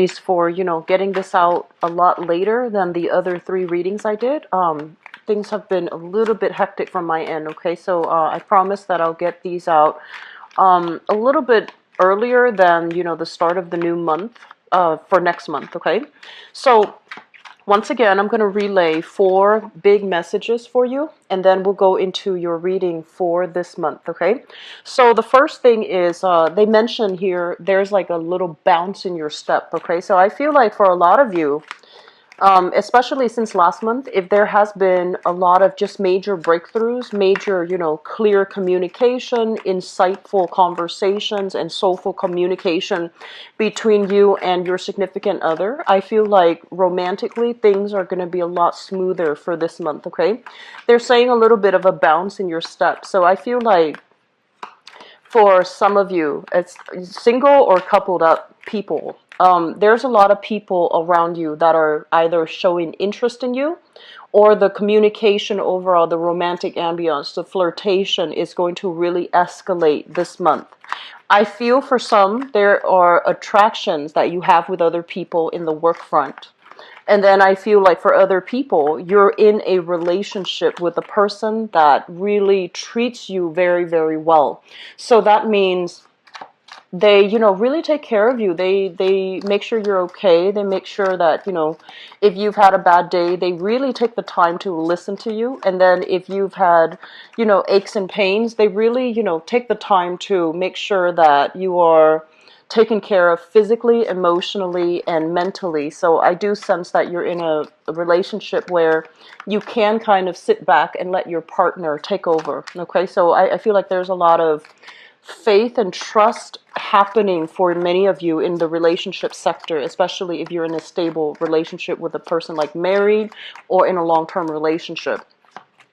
for, getting this out a lot later than the other 3 readings I did. Things have been a little bit hectic from my end, okay? So I promise that I'll get these out a little bit earlier than, the start of the new month for next month, okay? So once again, I'm going to relay 4 big messages for you, and then we'll go into your reading for this month, okay? So the first thing is, they mention here, there's like a little bounce in your step, okay? So I feel like for a lot of you, especially since last month, if there has been a lot of just major breakthroughs, major, clear communication, insightful conversations, and soulful communication between you and your significant other, I feel like romantically things are going to be a lot smoother for this month, okay? They're saying a little bit of a bounce in your step. So I feel like for some of you, it's single or coupled up people. There's a lot of people around you that are either showing interest in you, or the communication overall, the romantic ambience, the flirtation is going to really escalate this month. I feel for some, there are attractions that you have with other people in the work front. And then I feel like for other people, you're in a relationship with a person that really treats you very, very well. So that means they, really take care of you. They make sure you're okay. They make sure that, if you've had a bad day, they really take the time to listen to you. And then if you've had, aches and pains, they really, take the time to make sure that you are taken care of physically, emotionally, and mentally. So I do sense that you're in a relationship where you can kind of sit back and let your partner take over. Okay, so I feel like there's a lot of faith and trust happening for many of you in the relationship sector, especially if you're in a stable relationship with a person like married or in a long-term relationship.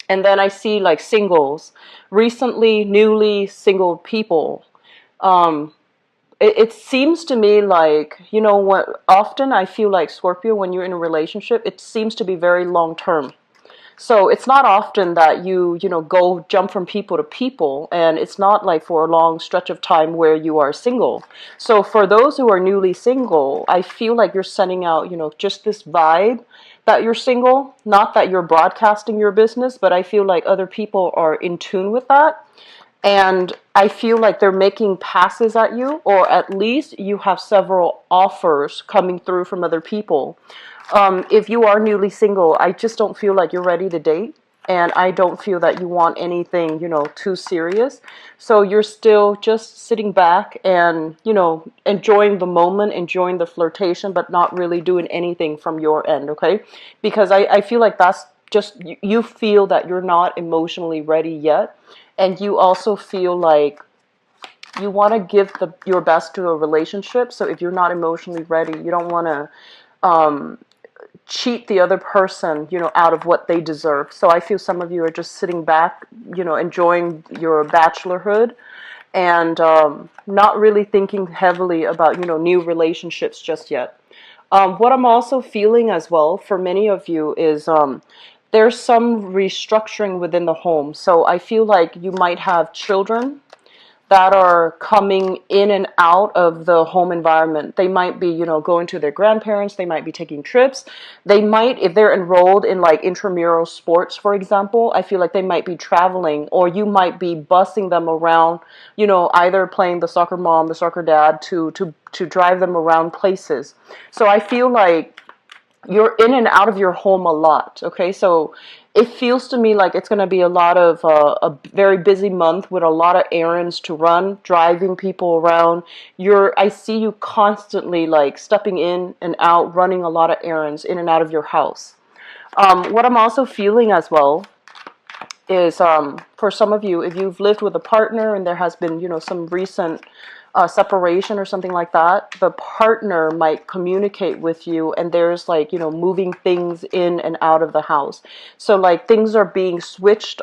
And then I see like singles, recently, newly single people. It seems to me like, what often I feel like Scorpio, when you're in a relationship, it seems to be very long-term. So it's not often that you go jump from people to people, and it's not like for a long stretch of time where you are single. So for those who are newly single, I feel like you're sending out, just this vibe that you're single, not that you're broadcasting your business, but I feel like other people are in tune with that. And I feel like they're making passes at you, or at least you have several offers coming through from other people. If you are newly single, I just don't feel like you're ready to date. And I don't feel that you want anything, too serious. So you're still just sitting back and, enjoying the moment, enjoying the flirtation, but not really doing anything from your end, okay? Because I feel like that's just, you feel that you're not emotionally ready yet. And you also feel like you want to give your best to a relationship. So if you're not emotionally ready, you don't want to cheat the other person, out of what they deserve. So I feel some of you are just sitting back, enjoying your bachelorhood and not really thinking heavily about, new relationships just yet. What I'm also feeling as well for many of you is there's some restructuring within the home. So I feel like you might have children that are coming in and out of the home environment. They might be, going to their grandparents. They might be taking trips. They might, if they're enrolled in like intramural sports, for example, I feel like they might be traveling, or you might be busing them around, either playing the soccer mom, the soccer dad to drive them around places. So I feel like you're in and out of your home a lot, okay? So it feels to me like it's going to be a lot of a very busy month with a lot of errands to run, driving people around. I see you constantly like stepping in and out, running a lot of errands in and out of your house. What I'm also feeling as well is for some of you, if you've lived with a partner and there has been, some recent separation or something like that, the partner might communicate with you, and there's like, moving things in and out of the house. So like things are being switched,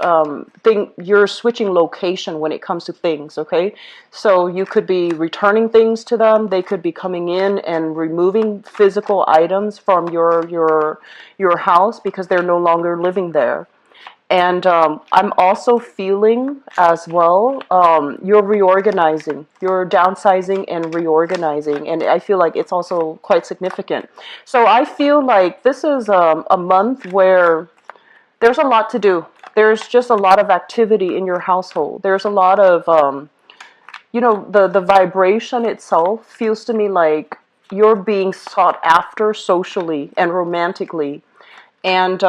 you're switching location when it comes to things, okay? So you could be returning things to them. They could be coming in and removing physical items from your house because they're no longer living there. And I'm also feeling as well, you're reorganizing, you're downsizing and reorganizing. And I feel like it's also quite significant. So I feel like this is a month where there's a lot to do. There's just a lot of activity in your household. There's a lot of, the vibration itself feels to me like you're being sought after socially and romantically. And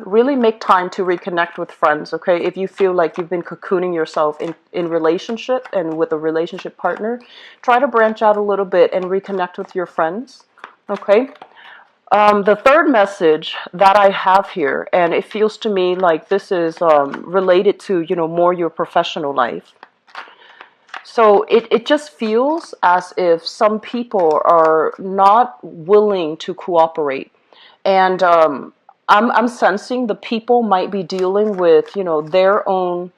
really make time to reconnect with friends, okay? If you feel like you've been cocooning yourself in relationship and with a relationship partner, try to branch out a little bit and reconnect with your friends, okay? The third message that I have here, and it feels to me like this is related to, more your professional life. So it just feels as if some people are not willing to cooperate. And I'm sensing the people might be dealing with, their own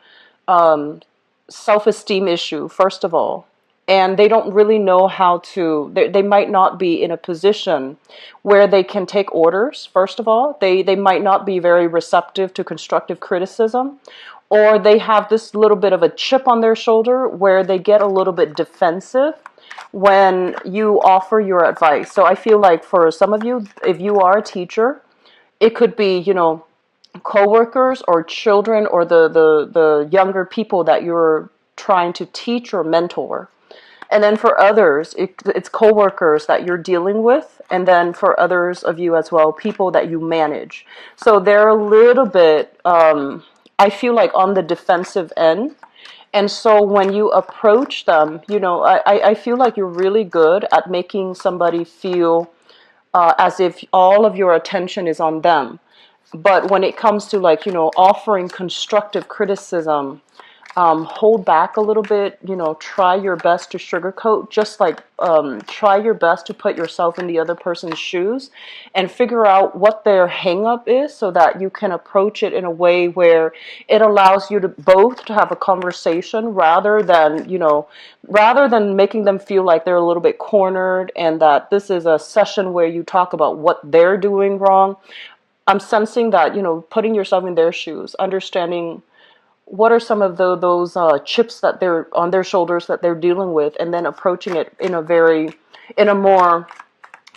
self-esteem issue, first of all. And they don't really know how to, they might not be in a position where they can take orders, first of all. They might not be very receptive to constructive criticism, or they have this little bit of a chip on their shoulder where they get a little bit defensive when you offer your advice. So I feel like for some of you, if you are a teacher, it could be, coworkers or children or the younger people that you're trying to teach or mentor. And then for others, it's coworkers that you're dealing with. And then for others of you as well, people that you manage. So they're a little bit, I feel like, on the defensive end. And so when you approach them, I feel like you're really good at making somebody feel as if all of your attention is on them. But when it comes to offering constructive criticism, hold back a little bit, try your best to sugarcoat, just try your best to put yourself in the other person's shoes and figure out what their hang up is so that you can approach it in a way where it allows you to both to have a conversation rather than making them feel like they're a little bit cornered and that this is a session where you talk about what they're doing wrong. I'm sensing that, putting yourself in their shoes, understanding what are some of those chips that they're on their shoulders that they're dealing with, and then approaching it in a more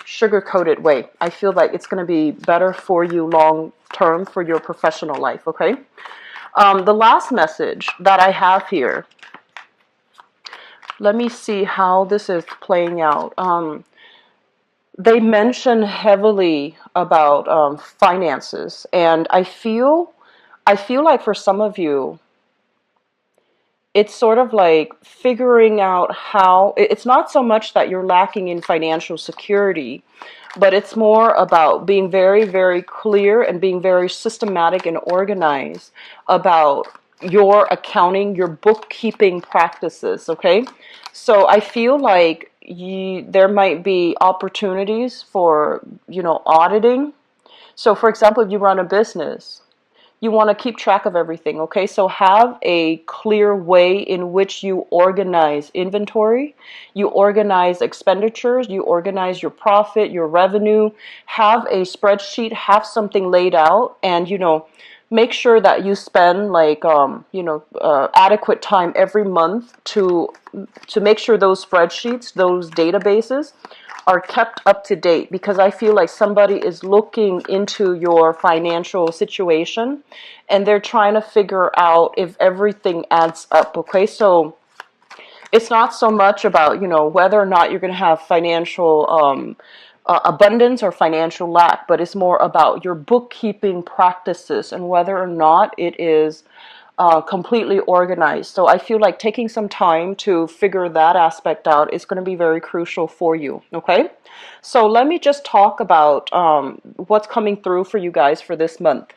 sugar-coated way. I feel like it's going to be better for you long term for your professional life, okay? The last message that I have here, let me see how this is playing out. They mention heavily about finances, and I feel like for some of you, it's sort of like figuring out how, it's not so much that you're lacking in financial security, but it's more about being very, very clear and being very systematic and organized about your accounting, your bookkeeping practices, okay? So I feel like there might be opportunities for, auditing. So for example, if you run a business, you want to keep track of everything, okay? So have a clear way in which you organize inventory, you organize expenditures, you organize your profit, your revenue, have a spreadsheet, have something laid out, and, make sure that you spend adequate time every month to make sure those spreadsheets, those databases are kept up to date, because I feel like somebody is looking into your financial situation and they're trying to figure out if everything adds up, okay? So it's not so much about, whether or not you're going to have financial abundance or financial lack, but it's more about your bookkeeping practices and whether or not it is completely organized. So I feel like taking some time to figure that aspect out is going to be very crucial for you, okay? So let me just talk about what's coming through for you guys for this month.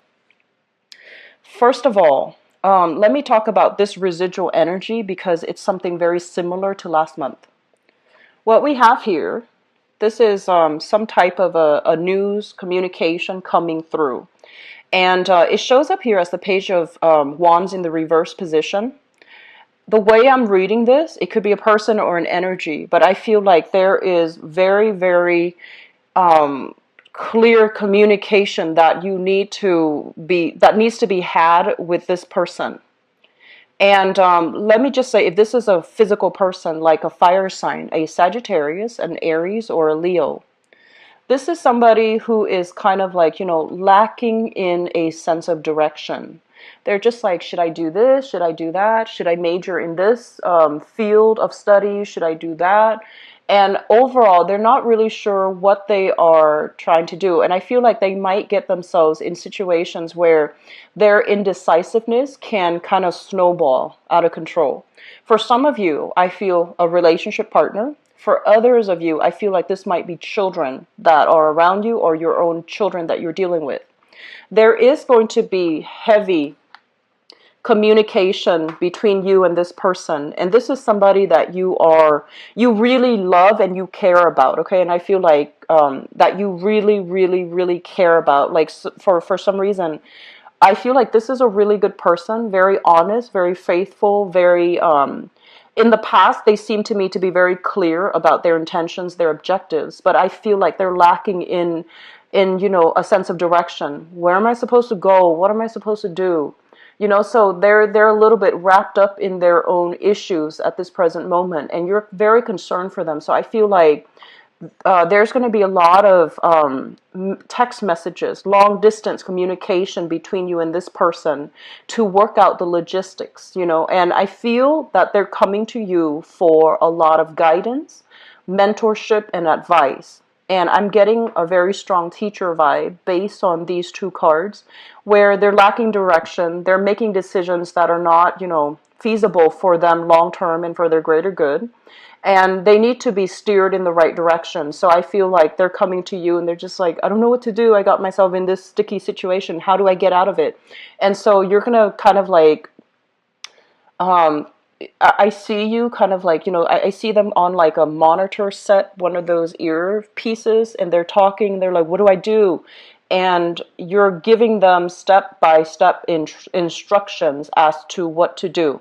First of all, let me talk about this residual energy because it's something very similar to last month. What we have here, this is some type of a news communication coming through. And it shows up here as the Page of Wands in the reverse position. The way I'm reading this, it could be a person or an energy, but I feel like there is very, very clear communication that needs to be had with this person. And let me just say, if this is a physical person, like a fire sign, a Sagittarius, an Aries, or a Leo, this is somebody who is kind of like, lacking in a sense of direction. They're just like, should I do this? Should I do that? Should I major in this field of study? Should I do that? And overall, they're not really sure what they are trying to do. And I feel like they might get themselves in situations where their indecisiveness can kind of snowball out of control. For some of you, I feel a relationship partner. For others of you, I feel like this might be children that are around you or your own children that you're dealing with. There is going to be heavy communication between you and this person, and this is somebody that you really love and you care about, okay? And I feel like that you really, really, really care about, like, for some reason, I feel like this is a really good person, very honest, very faithful, very in the past they seem to me to be very clear about their intentions, their objectives, but I feel like they're lacking in a sense of direction. Where am I supposed to go? What am I supposed to do? So they're a little bit wrapped up in their own issues at this present moment, and you're very concerned for them. So I feel like there's going to be a lot of text messages, long distance communication between you and this person to work out the logistics, and I feel that they're coming to you for a lot of guidance, mentorship, and advice. And I'm getting a very strong teacher vibe based on these two cards, where they're lacking direction. They're making decisions that are not, feasible for them long term and for their greater good. And they need to be steered in the right direction. So I feel like they're coming to you and they're just like, I don't know what to do. I got myself in this sticky situation. How do I get out of it? And so you're going to kind of like, I see you kind of like, I see them on like a monitor set, one of those earpieces, and they're talking. They're like, what do I do? And you're giving them step-by-step instructions as to what to do.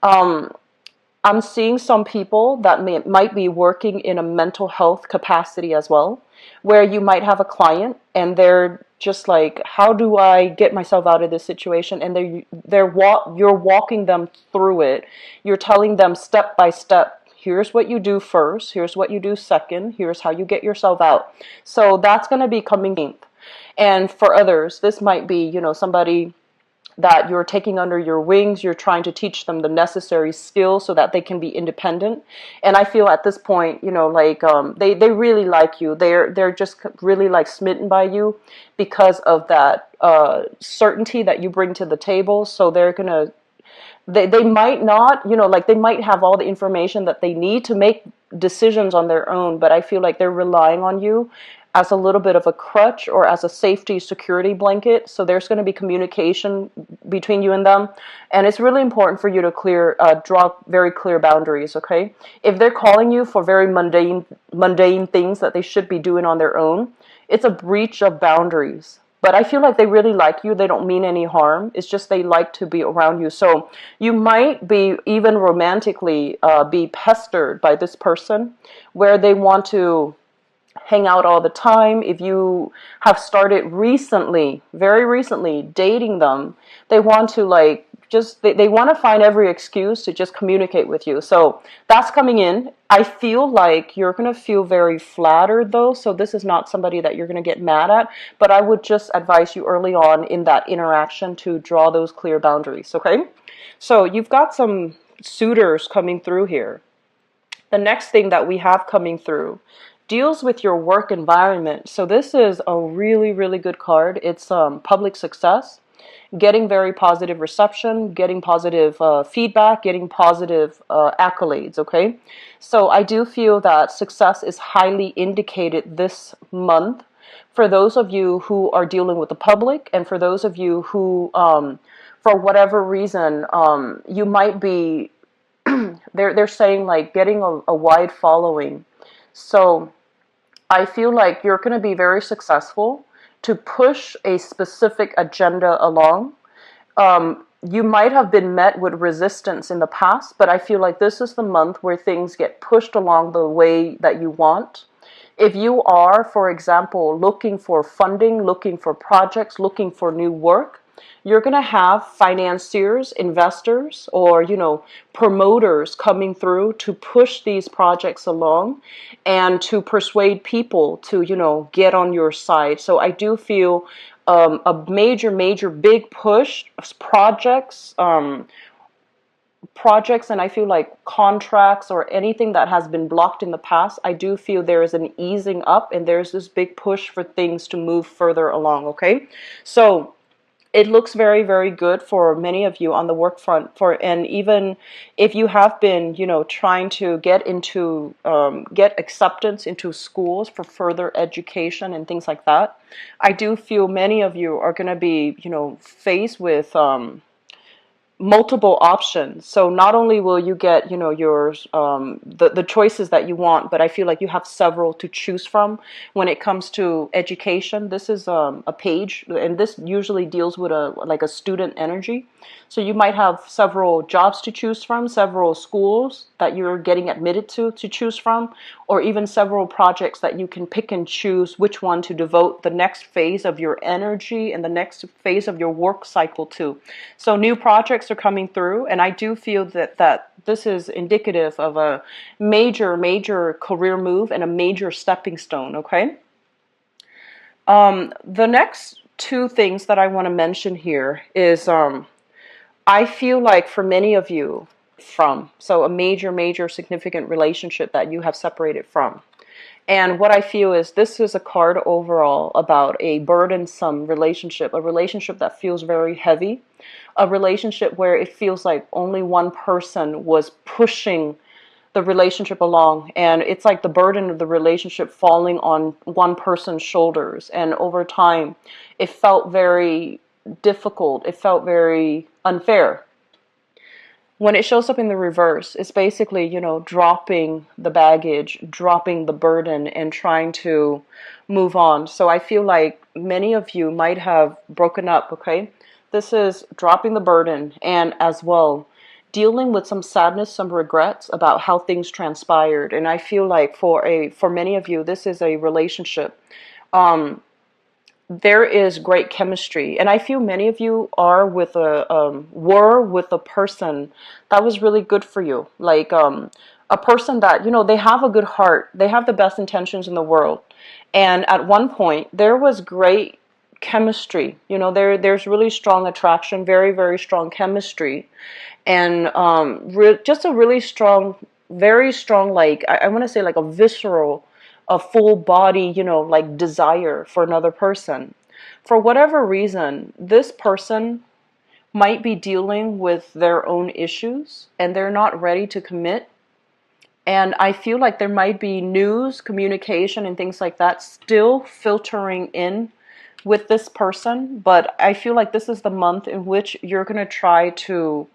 I'm seeing some people that might be working in a mental health capacity as well, where you might have a client and they're just like, how do I get myself out of this situation? And you're walking them through it. You're telling them step by step, here's what you do first, here's what you do second, here's how you get yourself out. So that's going to be coming. And for others, this might be, somebody that you're taking under your wings. You're trying to teach them the necessary skills so that they can be independent. And I feel at this point, they really like you. They're just really like smitten by you because of that certainty that you bring to the table. So they might not, they might have all the information that they need to make decisions on their own, but I feel like they're relying on you as a little bit of a crutch or as a safety security blanket. So there's going to be communication between you and them. And it's really important for you to draw very clear boundaries, okay? If they're calling you for very mundane things that they should be doing on their own, it's a breach of boundaries. But I feel like they really like you. They don't mean any harm. It's just they like to be around you. So you might be even romantically be pestered by this person where they want to hang out all the time. If you have started recently, very recently, dating them, they want to they want to find every excuse to just communicate with you. So that's coming in. I feel like you're going to feel very flattered though. So this is not somebody that you're going to get mad at, but I would just advise you early on in that interaction to draw those clear boundaries. Okay. So you've got some suitors coming through here. The next thing that we have coming through deals with your work environment. So this is a really, really good card. It's public success, getting very positive reception, getting positive feedback, getting positive accolades, okay? So I do feel that success is highly indicated this month for those of you who are dealing with the public, and for those of you who, for whatever reason, you might be, they're saying like getting a wide following. So I feel like you're going to be very successful to push a specific agenda along. You might have been met with resistance in the past, but I feel like this is the month where things get pushed along the way that you want. If you are, for example, looking for funding, looking for projects, looking for new work, you're going to have financiers, investors, or, promoters coming through to push these projects along and to persuade people to, get on your side. So I do feel a major, major big push, projects, and I feel like contracts or anything that has been blocked in the past, I do feel there is an easing up and there's this big push for things to move further along, okay? So it looks very, very good for many of you on the work front, and even if you have been, trying to get acceptance into schools for further education and things like that, I do feel many of you are going to be, faced with multiple options. So not only will you get, yours, the choices that you want, but I feel like you have several to choose from when it comes to education. This is a page, and this usually deals with a student energy. So you might have several jobs to choose from, several schools that you're getting admitted to choose from, or even several projects that you can pick and choose which one to devote the next phase of your energy and the next phase of your work cycle to. So new projects are coming through, and I do feel that this is indicative of a major, major career move and a major stepping stone, okay? The next two things that I want to mention here is I feel like for many of you so a major, major significant relationship that you have separated from. And what I feel is this is a card overall about a burdensome relationship, a relationship that feels very heavy, a relationship where it feels like only one person was pushing the relationship along, and it's like the burden of the relationship falling on one person's shoulders, and over time it felt very difficult, it felt very unfair. When it shows up in the reverse, it's basically, dropping the baggage, dropping the burden, and trying to move on. So I feel like many of you might have broken up, okay? This is dropping the burden, and as well dealing with some sadness, some regrets about how things transpired. And I feel like for many of you, this is a relationship. There is great chemistry, and I feel many of you were with a person that was really good for you, like a person that, they have a good heart, they have the best intentions in the world, and at one point there was great chemistry. There's really strong attraction, very, very strong chemistry, and just a really strong, very strong, like I want to say like a visceral, a full body, like desire for another person. For whatever reason, this person might be dealing with their own issues and they're not ready to commit. And I feel like there might be news, communication, and things like that still filtering in with this person. But I feel like this is the month in which you're going to try to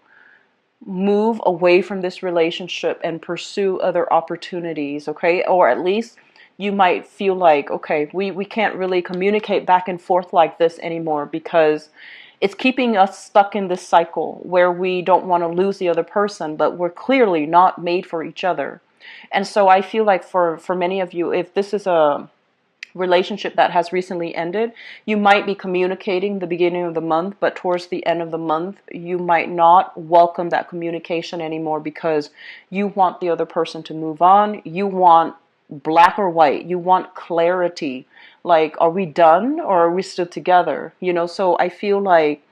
move away from this relationship and pursue other opportunities, okay? Or at least you might feel like, okay, we can't really communicate back and forth like this anymore because it's keeping us stuck in this cycle where we don't want to lose the other person, but we're clearly not made for each other. And so I feel like for many of you, if this is a relationship that has recently ended, you might be communicating the beginning of the month, but towards the end of the month, you might not welcome that communication anymore because you want the other person to move on. You want black or white. You want clarity. Like, are we done or are we still together? So I feel like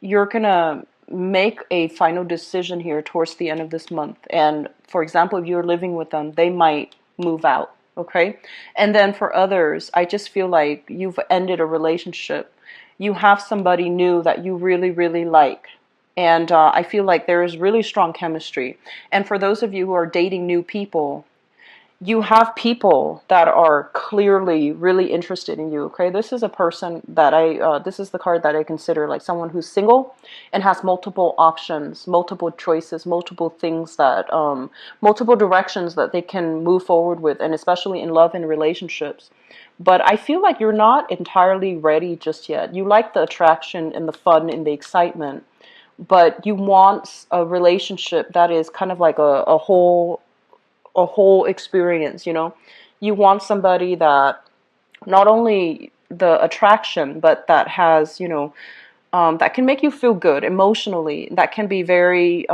you're going to make a final decision here towards the end of this month. And for example, if you're living with them, they might move out. Okay. And then for others, I just feel like you've ended a relationship. You have somebody new that you really, really like. And I feel like there is really strong chemistry. And for those of you who are dating new people, you have people that are clearly really interested in you, okay? This is a person that this is the card that I consider like someone who's single and has multiple options, multiple choices, multiple things that, multiple directions that they can move forward with, and especially in love and relationships. But I feel like you're not entirely ready just yet. You like the attraction and the fun and the excitement, but you want a relationship that is kind of like a whole experience. You want somebody that not only the attraction, but that has, that can make you feel good emotionally, that can be very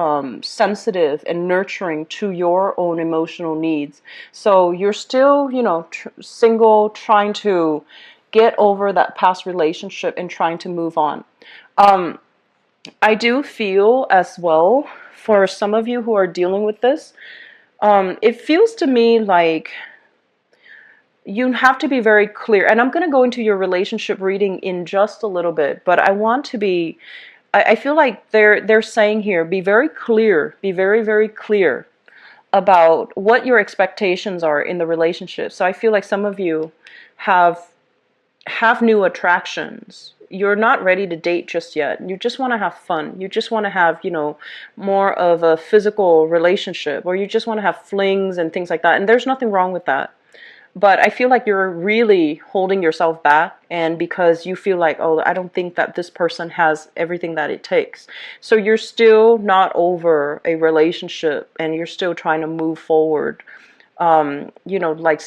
sensitive and nurturing to your own emotional needs. So you're still, single, trying to get over that past relationship and trying to move on. I do feel as well, for some of you who are dealing with this, it feels to me like you have to be very clear. And I'm going to go into your relationship reading in just a little bit, but I want to be, I feel like they're saying here, be very clear, be very, very clear about what your expectations are in the relationship. So I feel like some of you have new attractions. You're not ready to date just yet. You just want to have fun. You just want to have, more of a physical relationship, or you just want to have flings and things like that. And there's nothing wrong with that. But I feel like you're really holding yourself back, and because you feel like, oh, I don't think that this person has everything that it takes. So you're still not over a relationship, and you're still trying to move forward, like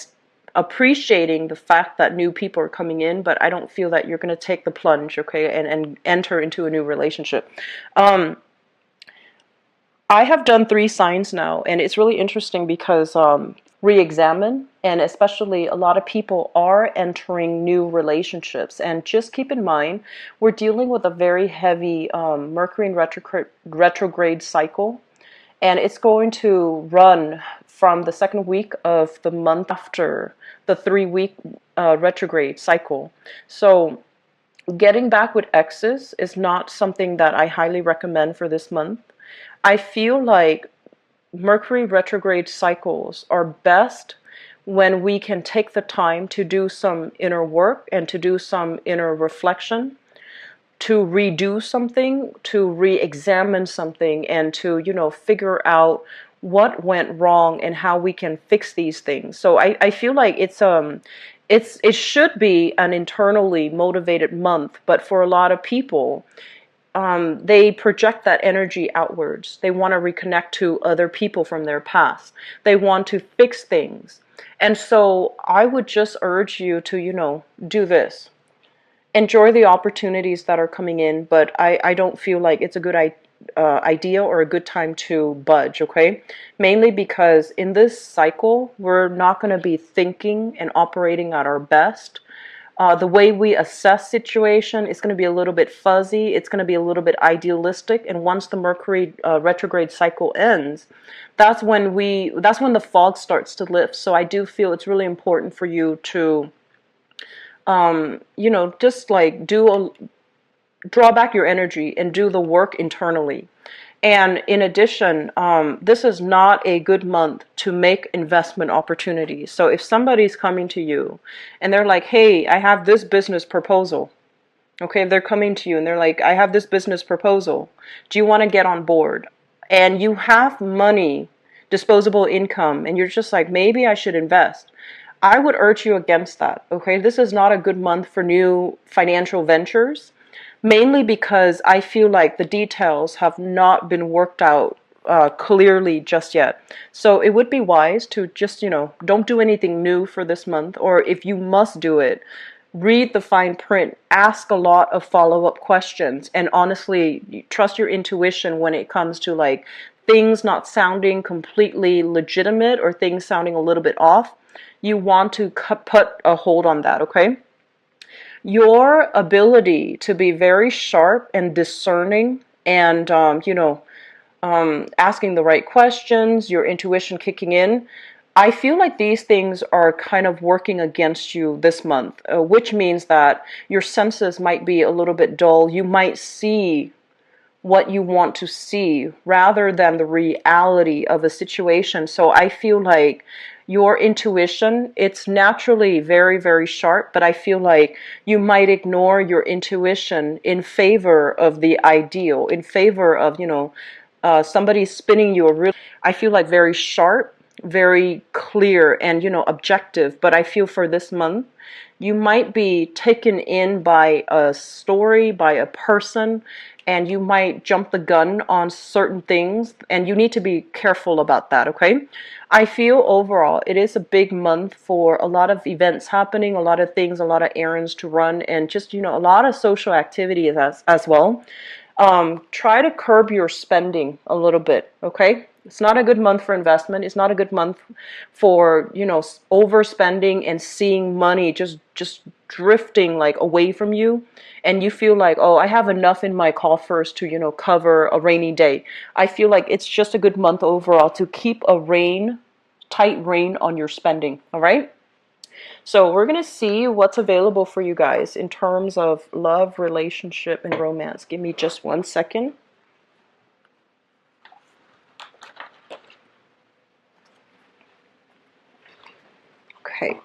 appreciating the fact that new people are coming in, but I don't feel that you're going to take the plunge, okay, and enter into a new relationship. I have done 3 signs now, and it's really interesting because re-examine, and especially a lot of people are entering new relationships. And just keep in mind, we're dealing with a very heavy Mercury in retrograde cycle, and it's going to run from the second week of the month after the 3-week retrograde cycle. So getting back with exes is not something that I highly recommend for this month. I feel like Mercury retrograde cycles are best when we can take the time to do some inner work and to do some inner reflection, to redo something, to re-examine something, and to, figure out what went wrong and how we can fix these things. So I feel like it should be an internally motivated month, but for a lot of people, they project that energy outwards. They want to reconnect to other people from their past. They want to fix things. And so I would just urge you to, do this. Enjoy the opportunities that are coming in, but I don't feel like it's a good idea or a good time to budge, okay? Mainly because in this cycle, we're not going to be thinking and operating at our best. The way we assess situation is going to be a little bit fuzzy. It's going to be a little bit idealistic. And once the Mercury retrograde cycle ends, that's when the fog starts to lift. So I do feel it's really important for you to, just like draw back your energy and do the work internally. And in addition, this is not a good month to make investment opportunities. So if somebody's coming to you and they're like, hey, I have this business proposal. Okay, they're coming to you and they're like, I have this business proposal. Do you want to get on board? And you have money, disposable income, and you're just like, maybe I should invest. I would urge you against that. Okay, this is not a good month for new financial ventures. Mainly because I feel like the details have not been worked out clearly just yet. So it would be wise to just, don't do anything new for this month. Or if you must do it, read the fine print, ask a lot of follow-up questions, and honestly, trust your intuition when it comes to like things not sounding completely legitimate or things sounding a little bit off. You want to put a hold on that, okay? Your ability to be very sharp and discerning and, asking the right questions, your intuition kicking in, I feel like these things are kind of working against you this month, which means that your senses might be a little bit dull. You might see what you want to see rather than the reality of a situation. So I feel like your intuition, it's naturally very, very sharp, but I feel like you might ignore your intuition in favor of the ideal, in favor of, somebody spinning you a real, I feel like very sharp, very clear and, objective. But I feel for this month, you might be taken in by a story, by a person, and you might jump the gun on certain things, and you need to be careful about that, okay? I feel overall it is a big month for a lot of events happening, a lot of things, a lot of errands to run, and just, a lot of social activities as well. Try to curb your spending a little bit, okay? It's not a good month for investment. It's not a good month for, overspending and seeing money just drifting like away from you. And you feel like, oh, I have enough in my coffers to, cover a rainy day. I feel like it's just a good month overall to keep a tight rein on your spending, all right? So we're going to see what's available for you guys in terms of love, relationship, and romance. Give me just 1 second. Okay.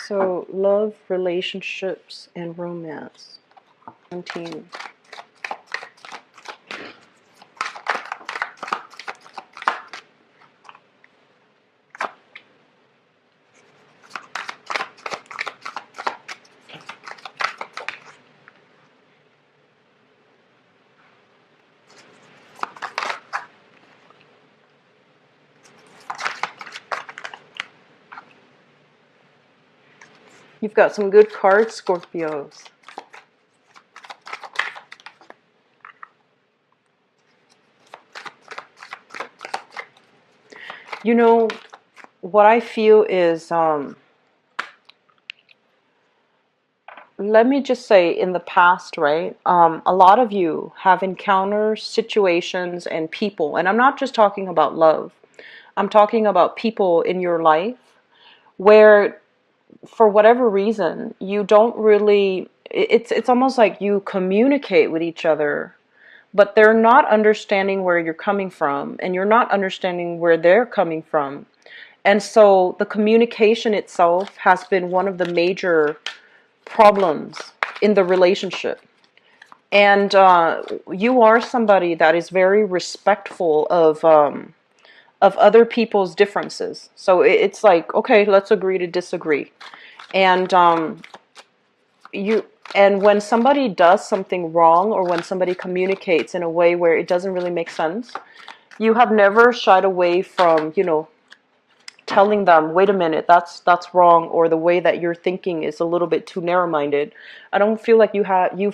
So love, relationships, and romance. 17. You've got some good cards, Scorpios. What I feel is, let me just say, in the past, right, a lot of you have encountered situations and people, and I'm not just talking about love. I'm talking about people in your life where, for whatever reason, you don't really, it's almost like you communicate with each other, but they're not understanding where you're coming from, and you're not understanding where they're coming from. And so the communication itself has been one of the major problems in the relationship. And you are somebody that is very respectful of other people's differences. So it's like, okay, let's agree to disagree. And when somebody does something wrong, or when somebody communicates in a way where it doesn't really make sense, you have never shied away from, telling them, wait a minute, that's wrong, or the way that you're thinking is a little bit too narrow-minded. I don't feel like you've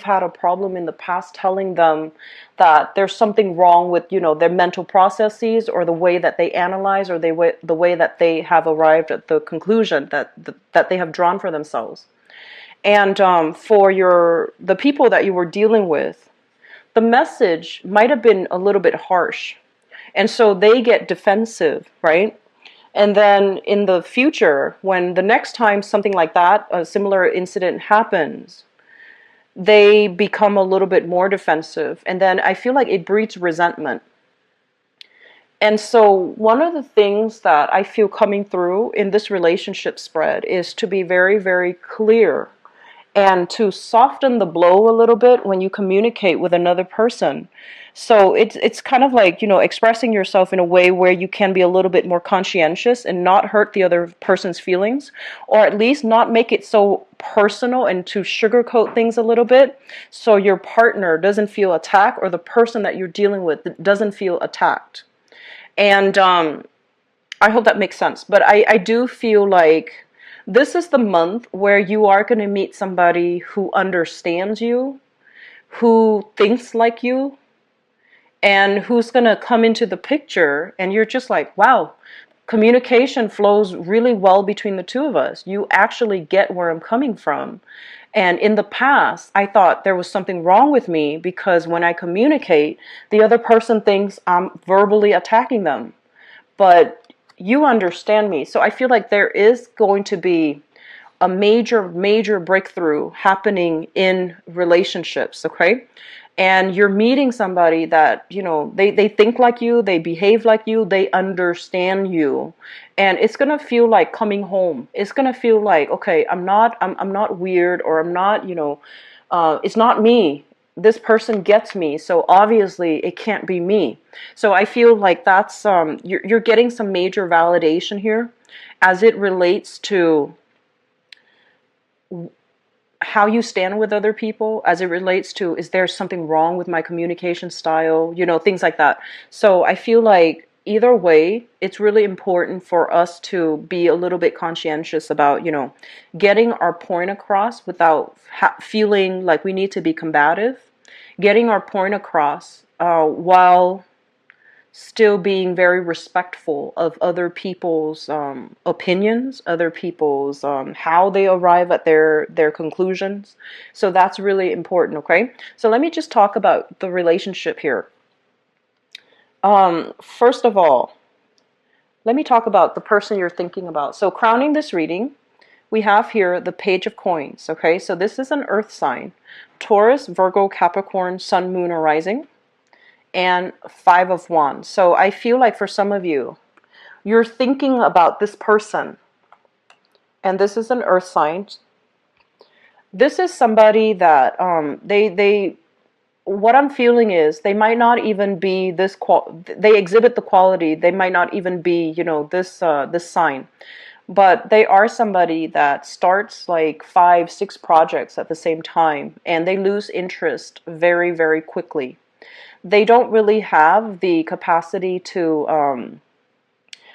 had a problem in the past telling them that there's something wrong with, their mental processes, or the way that they analyze, or the way that they have arrived at the conclusion that they have drawn for themselves. And for the people that you were dealing with, the message might have been a little bit harsh, and so they get defensive, right? And then in the future, when the next time something like that, a similar incident happens, they become a little bit more defensive. And then I feel like it breeds resentment. And so one of the things that I feel coming through in this relationship spread is to be very, very clear, and to soften the blow a little bit when you communicate with another person. So it's kind of like, expressing yourself in a way where you can be a little bit more conscientious and not hurt the other person's feelings, or at least not make it so personal, and to sugarcoat things a little bit so your partner doesn't feel attacked, or the person that you're dealing with doesn't feel attacked. And I hope that makes sense. But I do feel like this is the month where you are going to meet somebody who understands you, who thinks like you, and who's going to come into the picture, and you're just like, wow, communication flows really well between the two of us. You actually get where I'm coming from. And in the past, I thought there was something wrong with me, because when I communicate, the other person thinks I'm verbally attacking them. But you understand me. So I feel like there is going to be a major, major breakthrough happening in relationships, okay? And you're meeting somebody that, they think like you, they behave like you, they understand you. And it's going to feel like coming home. It's going to feel like, okay, I'm not weird, or I'm not, it's not me. This person gets me, so obviously it can't be me. So I feel like that's, you're getting some major validation here as it relates to how you stand with other people as it relates to, is there something wrong with my communication style, things like that. So I feel like either way, it's really important for us to be a little bit conscientious about, getting our point across without feeling like we need to be combative, getting our point across while still being very respectful of other people's opinions, other people's how they arrive at their conclusions. So that's really important. Okay, so let me just talk about the relationship here. First of all, let me talk about the person you're thinking about. So crowning this reading, we have here the Page of Coins. Okay, so this is an earth sign: Taurus, Virgo, Capricorn, Sun, Moon, or Rising, and Five of Wands. So I feel like for some of you, you're thinking about this person, and this is an earth sign. This is somebody that they what I'm feeling is they might not even be this they exhibit the quality, they might not even be, this sign, but they are somebody that starts like 5, 6 projects at the same time, and they lose interest very, very quickly. They don't really have the capacity to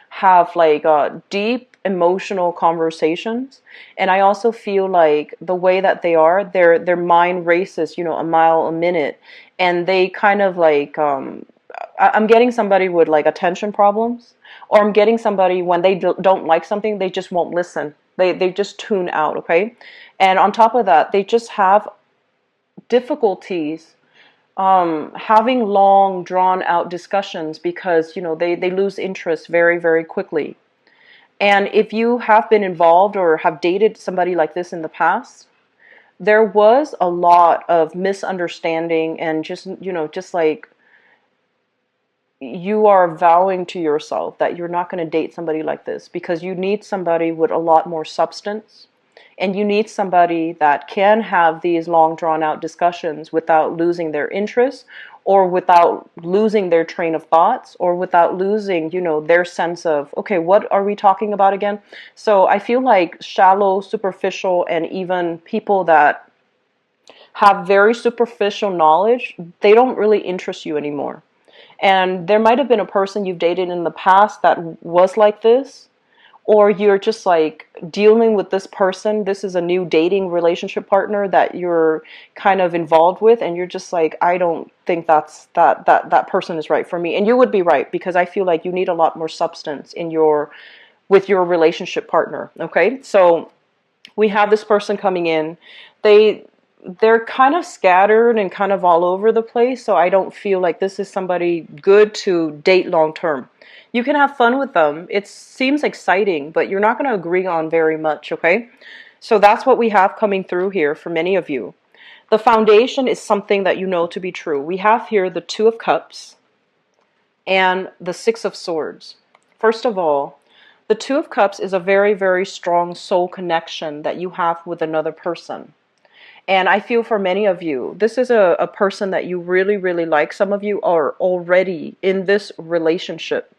have like deep emotional conversations. And I also feel like the way that they are, their mind races, a mile a minute, and they kind of like I'm getting somebody with like attention problems, or I'm getting somebody when they don't like something, they just won't listen. They just tune out. Okay, and on top of that, they just have difficulties having long drawn out discussions, because they lose interest very, very quickly. And if you have been involved or have dated somebody like this in the past, there was a lot of misunderstanding, and just like you are vowing to yourself that you're not going to date somebody like this, because you need somebody with a lot more substance. And you need somebody that can have these long drawn out discussions without losing their interest, or without losing their train of thoughts, or without losing, their sense of, okay, what are we talking about again? So I feel like shallow, superficial, and even people that have very superficial knowledge, they don't really interest you anymore. And there might have been a person you've dated in the past that was like this, or you're just like dealing with this person. This is a new dating relationship partner that you're kind of involved with, and you're just like, I don't think that person is right for me. And you would be right, because I feel like you need a lot more substance with your relationship partner. Okay, so we have this person coming in. They're kind of scattered and kind of all over the place, so I don't feel like this is somebody good to date long term. You can have fun with them. It seems exciting, but you're not going to agree on very much, okay? So that's what we have coming through here for many of you. The foundation is something that you know to be true. We have here the Two of Cups and the Six of Swords. First of all, the Two of Cups is a very, very strong soul connection that you have with another person. And I feel for many of you, this is a person that you really, really like. Some of you are already in this relationship.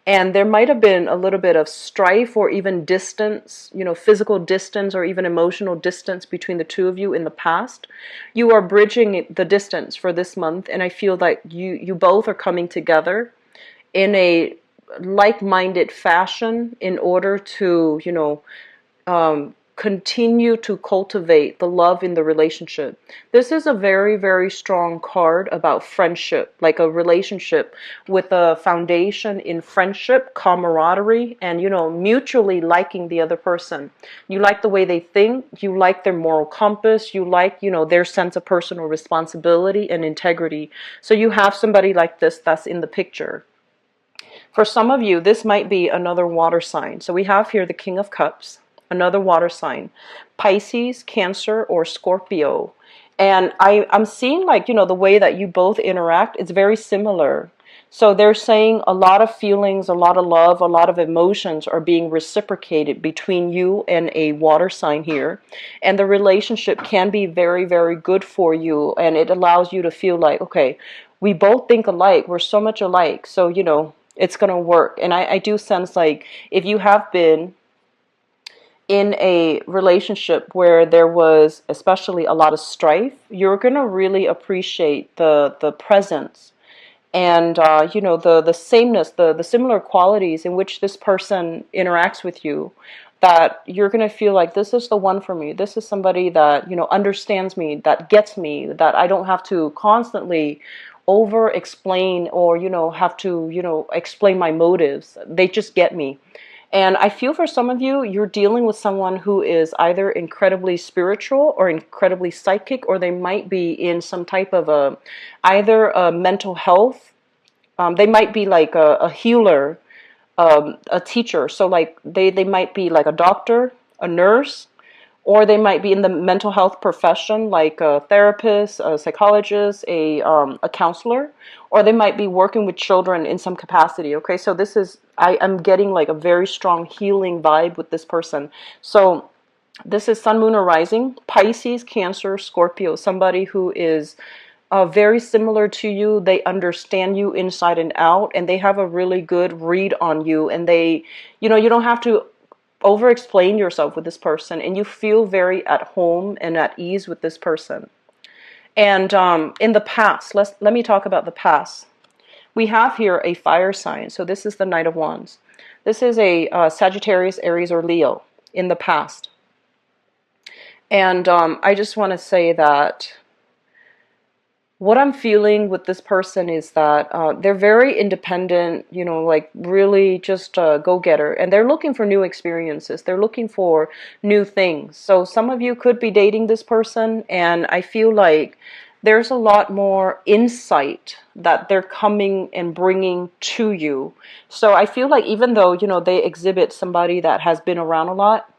And there might have been a little bit of strife, or even distance, physical distance, or even emotional distance between the two of you in the past. You are bridging the distance for this month, and I feel that you both are coming together in a like-minded fashion in order to, continue to cultivate the love in the relationship. This is a very, very strong card about friendship, like a relationship with a foundation in friendship, camaraderie, and, mutually liking the other person. You like the way they think, you like their moral compass, you like, their sense of personal responsibility and integrity. So you have somebody like this that's in the picture. For some of you, this might be another water sign. So we have here the King of Cups, another water sign: Pisces, Cancer, or Scorpio. And I'm seeing like, the way that you both interact, it's very similar. So they're saying a lot of feelings, a lot of love, a lot of emotions are being reciprocated between you and a water sign here. And the relationship can be very, very good for you. And it allows you to feel like, okay, we both think alike. We're so much alike. So, it's going to work. And I do sense like if you have been in a relationship where there was especially a lot of strife, you're going to really appreciate the presence and the sameness, the similar qualities in which this person interacts with you, that you're going to feel like this is the one for me. This is somebody that understands me, that gets me, that I don't have to constantly over explain or have to explain my motives. They just get me. And I feel for some of you, you're dealing with someone who is either incredibly spiritual or incredibly psychic, or they might be in some type of either a mental health. They might be like a healer, a teacher. So like they might be like a doctor, a nurse, or they might be in the mental health profession, like a therapist, a psychologist, a counselor, or they might be working with children in some capacity. Okay, so this is, I am getting like a very strong healing vibe with this person. So this is Sun, Moon, or Rising, Pisces, Cancer, Scorpio, somebody who is very similar to you. They understand you inside and out, and they have a really good read on you, and they, you don't have to over explain yourself with this person, and you feel very at home and at ease with this person. And in the past, let me talk about the past. We have here a fire sign, so this is the Knight of Wands. This is a Sagittarius, Aries, or Leo in the past. And I just want to say that what I'm feeling with this person is that they're very independent, like really just a go-getter, and they're looking for new experiences. They're looking for new things. So some of you could be dating this person, and I feel like there's a lot more insight that they're coming and bringing to you. So I feel like even though, they exhibit somebody that has been around a lot,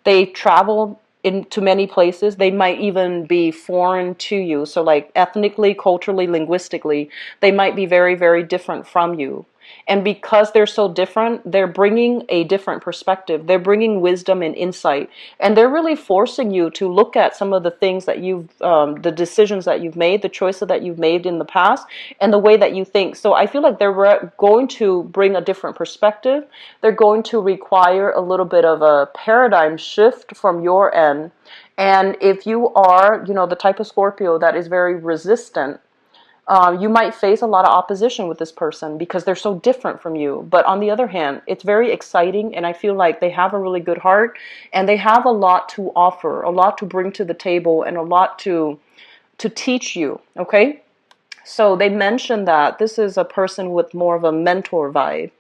they travel into many places, they might even be foreign to you. So like ethnically, culturally, linguistically, they might be very, very different from you. And because they're so different, they're bringing a different perspective. They're bringing wisdom and insight. And they're really forcing you to look at some of the things that the decisions that you've made, the choices that you've made in the past, and the way that you think. So I feel like they're going to bring a different perspective. They're going to require a little bit of a paradigm shift from your end. And if you are, the type of Scorpio that is very resistant, you might face a lot of opposition with this person because they're so different from you. But on the other hand, it's very exciting, and I feel like they have a really good heart, and they have a lot to offer, a lot to bring to the table, and a lot to teach you, okay? So they mentioned that this is a person with more of a mentor vibe.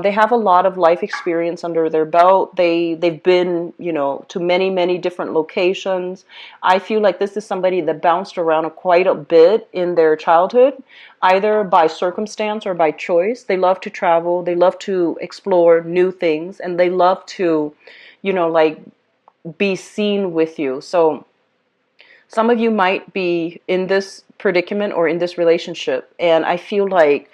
They have a lot of life experience under their belt. They've been, to many, many different locations. I feel like this is somebody that bounced around quite a bit in their childhood, either by circumstance or by choice. They love to travel. They love to explore new things, and they love to, like be seen with you. So some of you might be in this predicament or in this relationship, and I feel like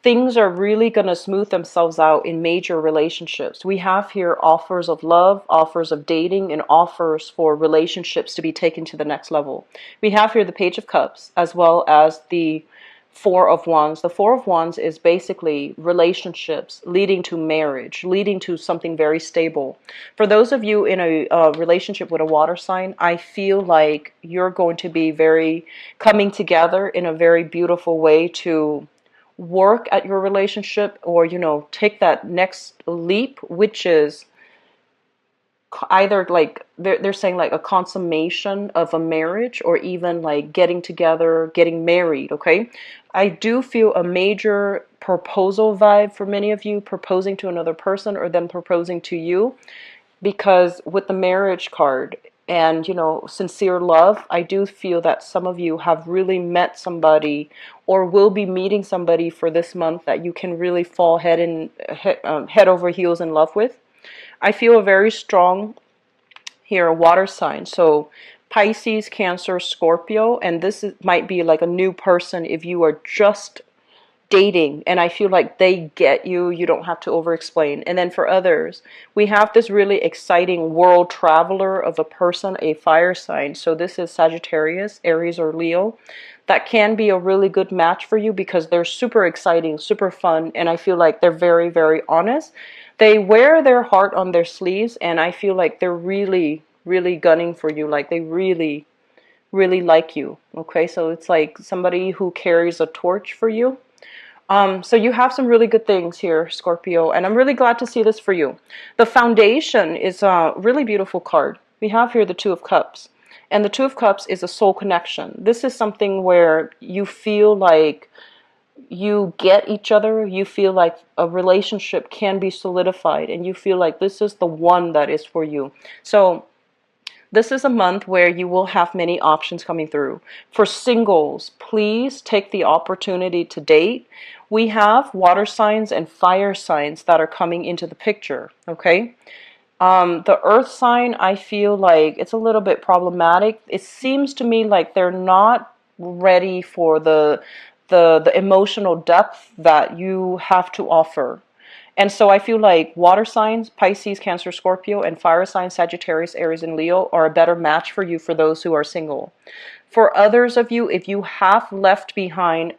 things are really going to smooth themselves out in major relationships. We have here offers of love, offers of dating, and offers for relationships to be taken to the next level. We have here the Page of Cups as well as the Four of Wands. The Four of Wands is basically relationships leading to marriage, leading to something very stable. For those of you in a relationship with a water sign, I feel like you're going to be very coming together in a very beautiful way to work at your relationship, or take that next leap, which is either like they're saying like a consummation of a marriage, or even like getting together, getting married. Okay, I do feel a major proposal vibe for many of you, proposing to another person or them proposing to you, because with the marriage card and sincere love, I do feel that some of you have really met somebody or will be meeting somebody for this month that you can really fall head over heels in love with. I feel a very strong here water sign, so Pisces, Cancer, Scorpio, and might be like a new person if you are just dating, and I feel like they get you. You don't have to over explain. And then for others, we have this really exciting world traveler of a person, a fire sign. So this is Sagittarius, Aries, or Leo. That can be a really good match for you because they're super exciting, super fun, and I feel like they're very, very honest. They wear their heart on their sleeves, and I feel like they're really, really gunning for you. Like they really, really like you. Okay, so it's like somebody who carries a torch for you. So you have some really good things here, Scorpio, and I'm really glad to see this for you. The Foundation is a really beautiful card. We have here the Two of Cups, and the Two of Cups is a soul connection. This is something where you feel like you get each other, you feel like a relationship can be solidified, and you feel like this is the one that is for you. So this is a month where you will have many options coming through. For singles, please take the opportunity to date. We have water signs and fire signs that are coming into the picture, okay? The earth sign, I feel like it's a little bit problematic. It seems to me like they're not ready for the emotional depth that you have to offer. And so I feel like water signs, Pisces, Cancer, Scorpio, and fire signs, Sagittarius, Aries, and Leo are a better match for you for those who are single. For others of you, if you have left behind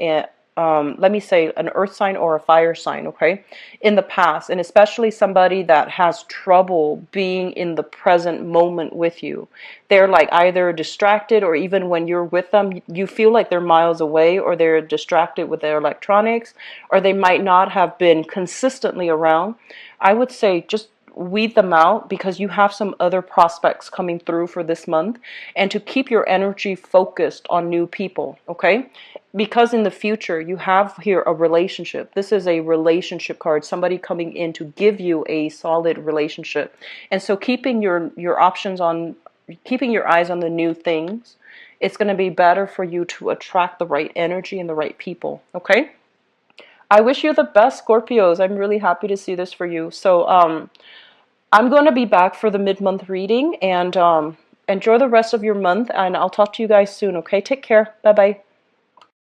let me say an earth sign or a fire sign, okay, in the past, and especially somebody that has trouble being in the present moment with you. They're like either distracted, or even when you're with them, you feel like they're miles away, or they're distracted with their electronics, or they might not have been consistently around. I would say just weed them out, because you have some other prospects coming through for this month, and to keep your energy focused on new people, okay? Because in the future you have here a relationship. This is a relationship card, somebody coming in to give you a solid relationship. And so keeping your options on, keeping your eyes on the new things, it's going to be better for you to attract the right energy and the right people, okay? I wish you the best, Scorpios. I'm really happy to see this for you. So I'm going to be back for the mid-month reading, and enjoy the rest of your month, and I'll talk to you guys soon, okay? Take care. Bye-bye.